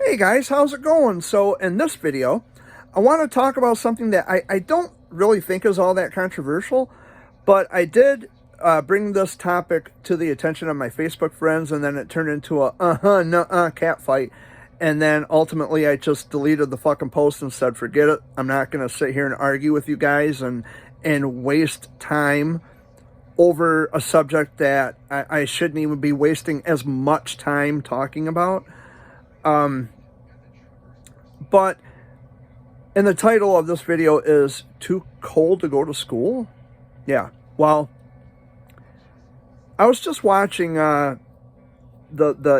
Hey guys, how's it going? So in this video, I want to talk about something that I don't really think is all that controversial, but I did bring this topic to the attention of my Facebook friends, and then it turned into a nuh-uh cat fight, and then ultimately I just deleted the fucking post and said, forget it. I'm not going to sit here and argue with you guys and waste time over a subject that I shouldn't even be wasting as much time talking about. But, and the title of this video is Too Cold to Go to School? Yeah, well, I was just watching the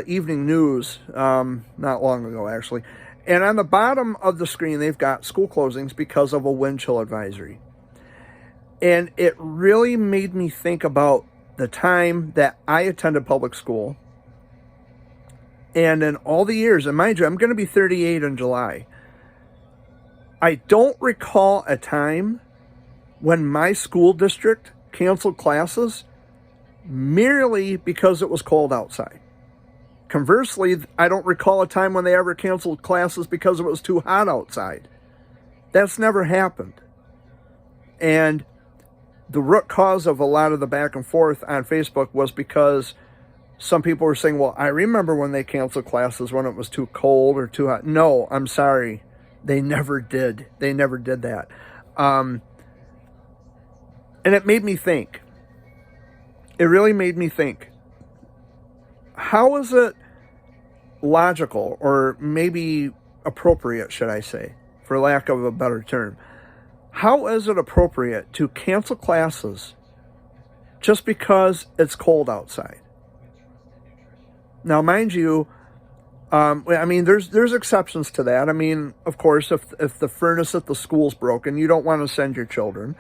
evening news not long ago, actually. And on the bottom of the screen, they've got school closings because of a wind chill advisory. And it really made me think about the time that I attended public school. And in all the years, and mind you, I'm going to be 38 in July. I don't recall a time when my school district canceled classes merely because it was cold outside. Conversely, I don't recall a time when they ever canceled classes because it was too hot outside. That's never happened. And the root cause of a lot of the back and forth on Facebook was because some people were saying, well, I remember when they canceled classes when it was too cold or too hot. No, I'm sorry. They never did. They never did that. And it made me think. It really made me think. How is it logical, or maybe appropriate, should I say, for lack of a better term? How is it appropriate to cancel classes just because it's cold outside? Now, mind you, I mean, there's exceptions to that. I mean, of course, if the furnace at the school's broken, you don't want to send your children.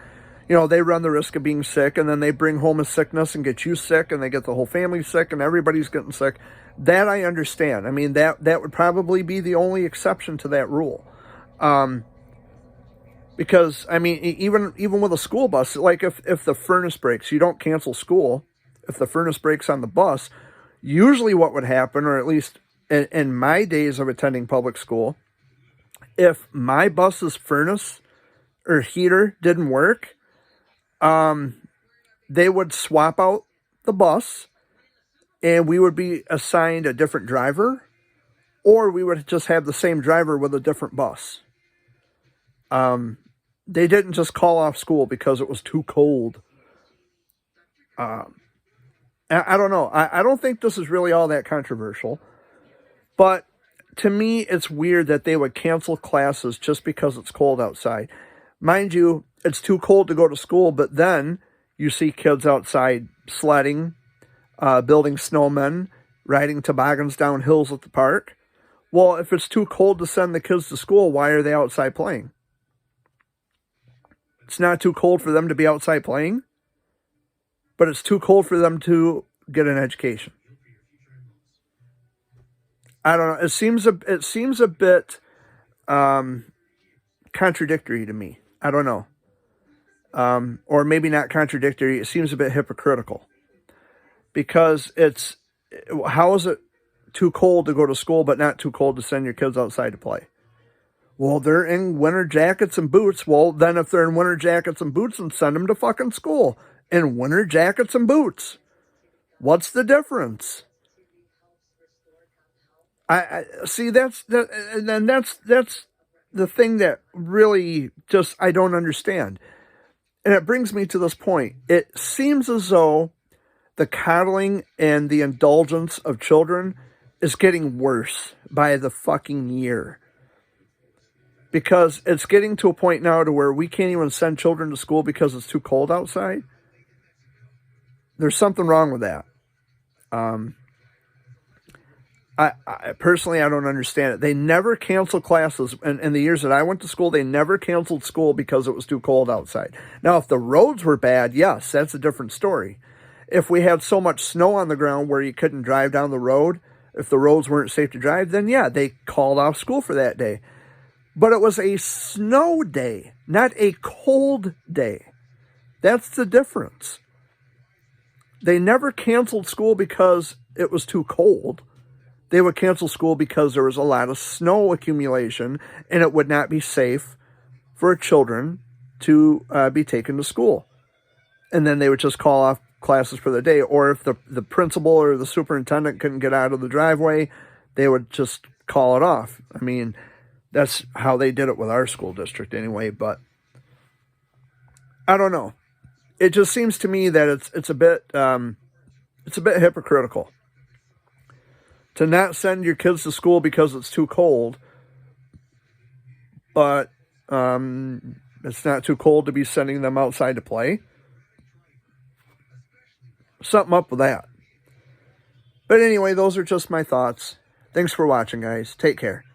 You know, they run the risk of being sick, and then they bring home a sickness and get you sick, and they get the whole family sick, and everybody's getting sick. That I understand. I mean, that would probably be the only exception to that rule. Because, I mean, even with a school bus, like if the furnace breaks, you don't cancel school. If the furnace breaks on the bus, usually what would happen, or at least in my days of attending public school, if my bus's furnace or heater didn't work, they would swap out the bus and we would be assigned a different driver, or we would just have the same driver with a different bus. They didn't just call off school because it was too cold. I don't know. I don't think this is really all that controversial. But to me, it's weird that they would cancel classes just because it's cold outside. Mind you, it's too cold to go to school, but then you see kids outside sledding, building snowmen, riding toboggans down hills at the park. Well, if it's too cold to send the kids to school, why are they outside playing? It's not too cold for them to be outside playing, but it's too cold for them to get an education. I don't know. It seems a bit contradictory to me. I don't know. Or maybe not contradictory. It seems a bit hypocritical. Because how is it too cold to go to school but not too cold to send your kids outside to play? Well, they're in winter jackets and boots. Well, then if they're in winter jackets and boots, then send them to fucking school in winter jackets and boots. What's the difference? I see that's the thing that really just I don't understand. And it brings me to this point. It seems as though the coddling and the indulgence of children is getting worse by the fucking year. Because it's getting to a point now to where we can't even send children to school because it's too cold outside. There's something wrong with that. I personally, I don't understand it. They never canceled classes. In the years that I went to school, they never canceled school because it was too cold outside. Now, if the roads were bad, yes, that's a different story. If we had so much snow on the ground where you couldn't drive down the road, if the roads weren't safe to drive, then yeah, they called off school for that day. But it was a snow day, not a cold day. That's the difference. They never canceled school because it was too cold. they would cancel school because there was a lot of snow accumulation and it would not be safe for children to be taken to school. And then they would just call off classes for the day. Or if the principal or the superintendent couldn't get out of the driveway, they would just call it off. I mean, that's how they did it with our school district anyway. But I don't know. It just seems to me that it's a bit hypocritical to not send your kids to school because it's too cold, but it's not too cold to be sending them outside to play. Something up with that. But anyway, those are just my thoughts. Thanks for watching, guys. Take care.